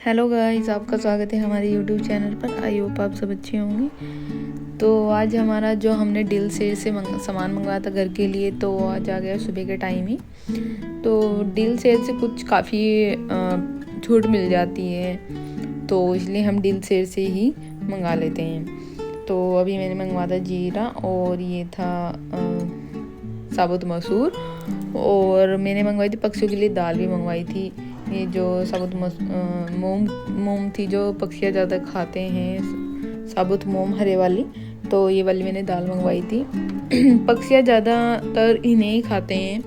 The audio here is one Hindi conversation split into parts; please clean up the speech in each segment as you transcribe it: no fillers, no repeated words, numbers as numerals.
हेलो गाइस, आपका स्वागत है हमारे यूट्यूब चैनल पर। आई होप आप सब अच्छे होंगे। तो आज हमारा जो हमने डील सेल से सामान मंगवाया था घर के लिए, तो आज आ गया सुबह के टाइम ही। तो डील सेल से कुछ काफ़ी छूट मिल जाती है, तो इसलिए हम डील सेल से ही मंगा लेते हैं। तो अभी मैंने मंगवाया था जीरा, और ये था साबुत मसूर, और मैंने मंगवाई थी पक्षियों के लिए दाल भी मंगवाई थी। ये जो साबुत मूंग थी, जो पक्षियाँ ज़्यादा खाते हैं, साबुत मूंग हरे वाली, तो ये वाली मैंने दाल मंगवाई थी। पक्षियाँ ज़्यादातर इन्हें ही खाते हैं,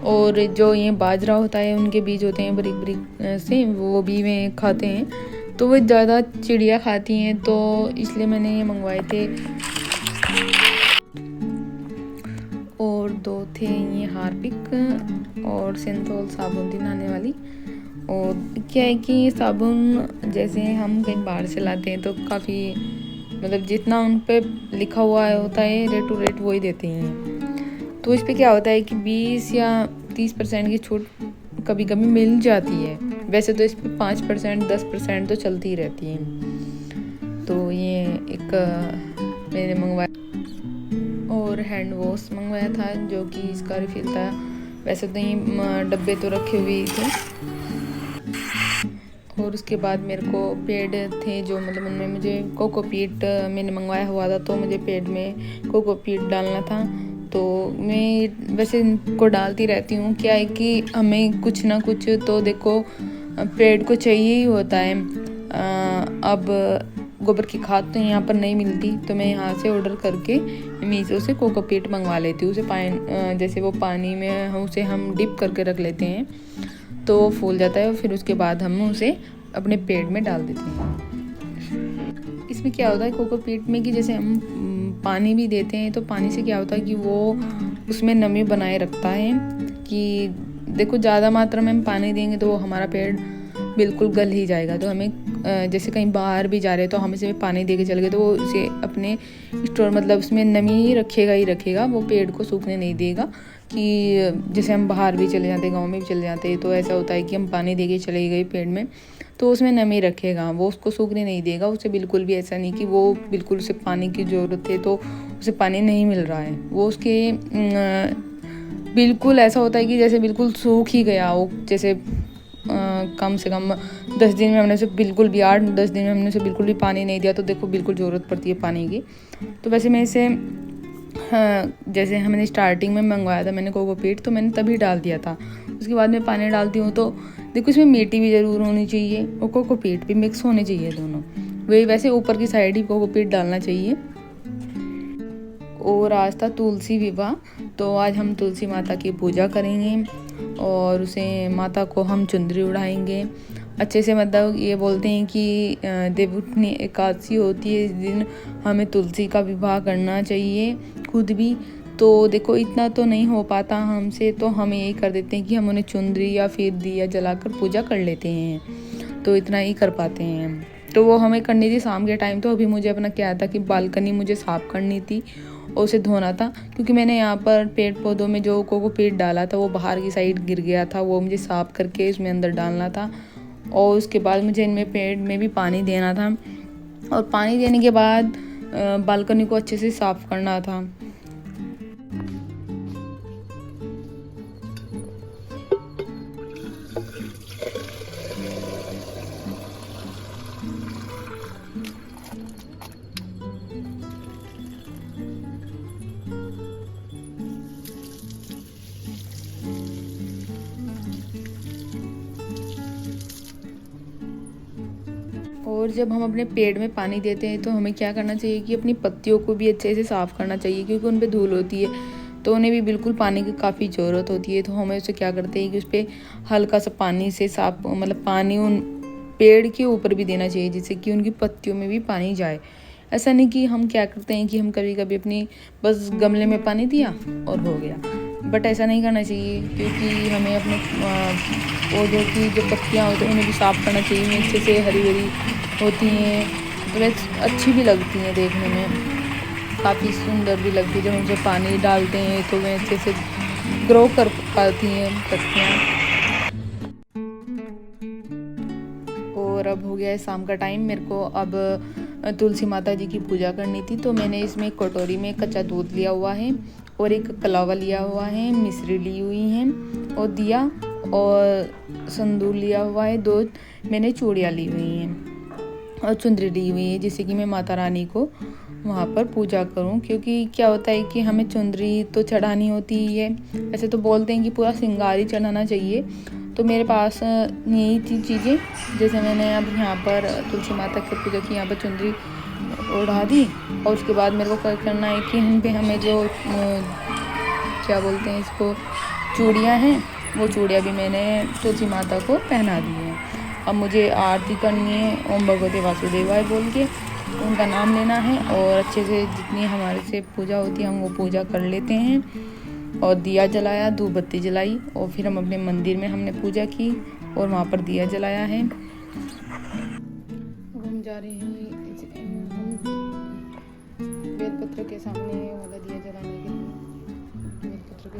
और जो ये बाजरा होता है, उनके बीज होते हैं बारीक बारीक से, वो भी में खाते हैं, तो वो ज़्यादा चिड़िया खाती हैं, तो इसलिए मैंने ये मंगवाए थे। और दो थे ये हार्पिक और सिंथोल साबुन थी नहाने वाली। और क्या है कि साबुन जैसे हम कहीं बाहर से लाते हैं तो काफ़ी मतलब जितना उन पे लिखा हुआ होता है रेट टू रेट वही देते हैं। तो इस पे क्या होता है कि 20 या 30% की छूट कभी कभी मिल जाती है। वैसे तो इस पे 5% 10% तो चलती ही रहती है। तो ये एक मैंने मंगवाया, और हैंड वॉश मंगवाया था जो कि इसका रिफिल था। वैसे तो ये डब्बे तो रखे हुए थे। और उसके बाद मेरे को पेड़ थे जो मतलब उनमें मुझे कोकोपीट मैंने मंगवाया हुआ था, तो मुझे पेड़ में कोकोपीट डालना था। तो मैं वैसे इनको डालती रहती हूँ। क्या है कि हमें कुछ ना कुछ तो देखो पेड़ को चाहिए ही होता है। अब गोबर की खाद तो यहाँ पर नहीं मिलती, तो मैं यहाँ से ऑर्डर करके मीशो से कोकोपीट मंगवा लेती हूँ। उसे जैसे वो पानी में उसे हम डिप करके रख लेते हैं, तो वो फूल जाता है, और फिर उसके बाद हम उसे अपने पेड़ में डाल देते हैं। इसमें क्या होता है कोकोपीट में कि जैसे हम पानी भी देते हैं, तो पानी से क्या होता है कि वो उसमें नमी बनाए रखता है। कि देखो ज़्यादा मात्रा में हम पानी देंगे तो वो हमारा पेड़ बिल्कुल गल ही जाएगा। तो हमें जैसे कहीं बाहर भी जा रहे हैं तो हम इसे पानी दे के चले गए, तो वो इसे अपने स्टोर मतलब उसमें नमी ही रखेगा, वो पेड़ को सूखने नहीं देगा। कि जैसे हम बाहर भी चले जाते, गांव में भी चले जाते, तो ऐसा होता है कि हम पानी दे के चले गए पेड़ में, तो उसमें नमी रखेगा, वो उसको सूखने नहीं देगा। उसे बिल्कुल भी ऐसा नहीं कि वो बिल्कुल उसे पानी की ज़रूरत है तो उसे पानी नहीं मिल रहा है। वो उसके बिल्कुल ऐसा होता है कि जैसे बिल्कुल सूख ही गया हो। जैसे कम से कम 10 दिन में हमने उसे बिल्कुल भी 8-10 दिन में हमने उसे बिल्कुल भी पानी नहीं दिया, तो देखो बिल्कुल ज़रूरत पड़ती है पानी की। तो वैसे मैं इसे जैसे हमने स्टार्टिंग में मंगवाया था मैंने कोकोपीट, तो मैंने तभी डाल दिया था। उसके बाद मैं पानी डालती हूँ तो देखो इसमें मिट्टी भी ज़रूर होनी चाहिए और कोकोपीट भी मिक्स होने चाहिए दोनों। वही वैसे ऊपर की साइड ही कोकोपीट डालना चाहिए। और आज था तुलसी विवाह, तो आज हम तुलसी माता की पूजा करेंगे, और उसे माता को हम चुंदरी उड़ाएंगे अच्छे से। मतलब ये बोलते हैं कि देवउठनी एकादशी होती है, इस दिन हमें तुलसी का विवाह करना चाहिए खुद भी। तो देखो इतना तो नहीं हो पाता हमसे, तो हम यही कर देते हैं कि हम उन्हें चुंदरी या फिर दिया जलाकर पूजा कर लेते हैं, तो इतना ही कर पाते हैं। तो वो हमें करनी थी शाम के टाइम। तो अभी मुझे अपना क्या था कि बालकनी मुझे साफ़ करनी थी और उसे धोना था, क्योंकि मैंने यहाँ पर पेड़ पौधों में जो कोकोपीट डाला था वो बाहर की साइड गिर गया था, वो मुझे साफ़ करके उसमें अंदर डालना था। और उसके बाद मुझे इनमें पेड़ में भी पानी देना था, और पानी देने के बाद बालकनी को अच्छे से साफ़ करना था। और जब हम अपने पेड़ में पानी देते हैं तो हमें क्या करना चाहिए कि अपनी पत्तियों को भी अच्छे से साफ़ करना चाहिए, क्योंकि उन पर धूल होती है, तो उन्हें भी बिल्कुल पानी की काफ़ी ज़रूरत होती है। तो हमें उसे क्या करते हैं कि उस पर हल्का सा पानी से साफ मतलब पानी उन पेड़ के ऊपर भी देना चाहिए, जिससे कि उनकी पत्तियों में भी पानी जाए। ऐसा नहीं कि हम क्या करते हैं कि हम कभी कभी अपनी बस गमले में पानी दिया और हो गया, बट ऐसा नहीं करना चाहिए, क्योंकि हमें अपने पौधों की जो पत्तियाँ होती हैं उन्हें भी साफ़ करना चाहिए। उन्हें अच्छे से हरी भरी होती हैं, तो वे अच्छी भी लगती हैं देखने में, काफ़ी सुंदर भी लगती है। जब उनसे पानी डालते हैं तो वे अच्छे से ग्रो कर पाती हैं पत्तियाँ। और अब हो गया है शाम का टाइम। मेरे को अब तुलसी माता जी की पूजा करनी थी, तो मैंने इसमें एक कटोरी में कच्चा दूध लिया हुआ है और एक कलावा लिया हुआ है, मिश्री ली हुई है और दिया और संदूर लिया हुआ है, 2 मैंने चूड़ियाँ ली हुई हैं और चुंदरी ली हुई है, जिससे कि मैं माता रानी को वहाँ पर पूजा करूँ। क्योंकि क्या होता है कि हमें चुंदरी तो चढ़ानी होती ही है, ऐसे तो बोलते हैं कि पूरा श्रृंगार ही चढ़ाना चाहिए। तो मेरे पास यही थी चीज़ें, जैसे मैंने अब यहाँ पर तुलसी माता की पूजा की, यहाँ पर चुंदरी ओढ़ा दी और उसके बाद मेरे को क्या करना है कि हम पे हमें जो क्या बोलते हैं इसको, चूड़ियाँ हैं, वो चूड़ियाँ भी मैंने तुलसी माता को पहना दी हैं। अब मुझे आरती करनी है, ओम भगवते वासुदेवाय बोल के उनका नाम लेना है और अच्छे से जितनी हमारे से पूजा होती है हम वो पूजा कर लेते हैं। और दिया जलाया, धूप बत्ती जलाई और फिर हम अपने मंदिर में हमने पूजा की और वहाँ पर दिया जलाया है। अब हम जा रहे हैं बेलपत्र के सामने वाला दिया जलाने के लिए, बेलपत्र के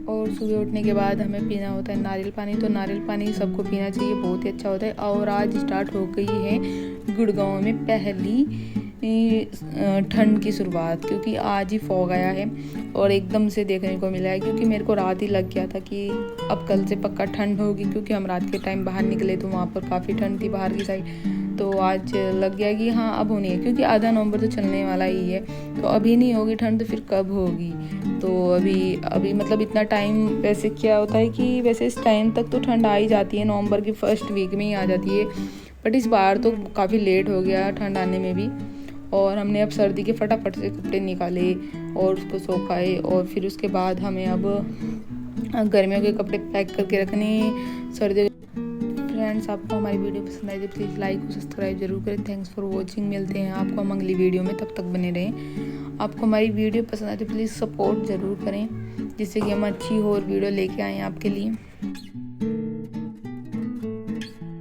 और सुबह उठने के बाद हमें पीना होता है नारियल पानी। तो नारियल पानी सबको पीना चाहिए, बहुत ही अच्छा होता है। और आज स्टार्ट हो गई है गुड़गांव में पहली ठंड की शुरुआत, क्योंकि आज ही फॉग आया है और एकदम से देखने को मिला है। क्योंकि मेरे को रात ही लग गया था कि अब कल से पक्का ठंड होगी, क्योंकि हम रात के टाइम बाहर निकले तो वहाँ पर काफ़ी ठंड थी बाहर की साइड। तो आज लग गया कि हाँ अब होनी है, क्योंकि आधा नवंबर तो चलने वाला ही है। तो अभी नहीं होगी ठंड तो फिर कब होगी। तो अभी मतलब इतना टाइम, वैसे क्या होता है कि वैसे इस टाइम तक तो ठंड आ ही जाती है, नवंबर की फर्स्ट वीक में ही आ जाती है। बट इस बार तो काफ़ी लेट हो गया ठंड आने में भी। और हमने अब सर्दी के फटाफट से कपड़े निकाले और उसको सुखाए और फिर उसके बाद हमें अब गर्मियों के कपड़े पैक करके रखने सर्दियों। फ्रेंड्स, आपको हमारी वीडियो पसंद आई तो प्लीज़ लाइक और सब्सक्राइब जरूर करें। Thanks for watching. मिलते हैं आपको हम अगली वीडियो में, तब तक बने रहें। आपको हमारी वीडियो पसंद आए तो प्लीज़ सपोर्ट ज़रूर करें, जिससे कि हम अच्छी और वीडियो लेके आएँ आपके लिए।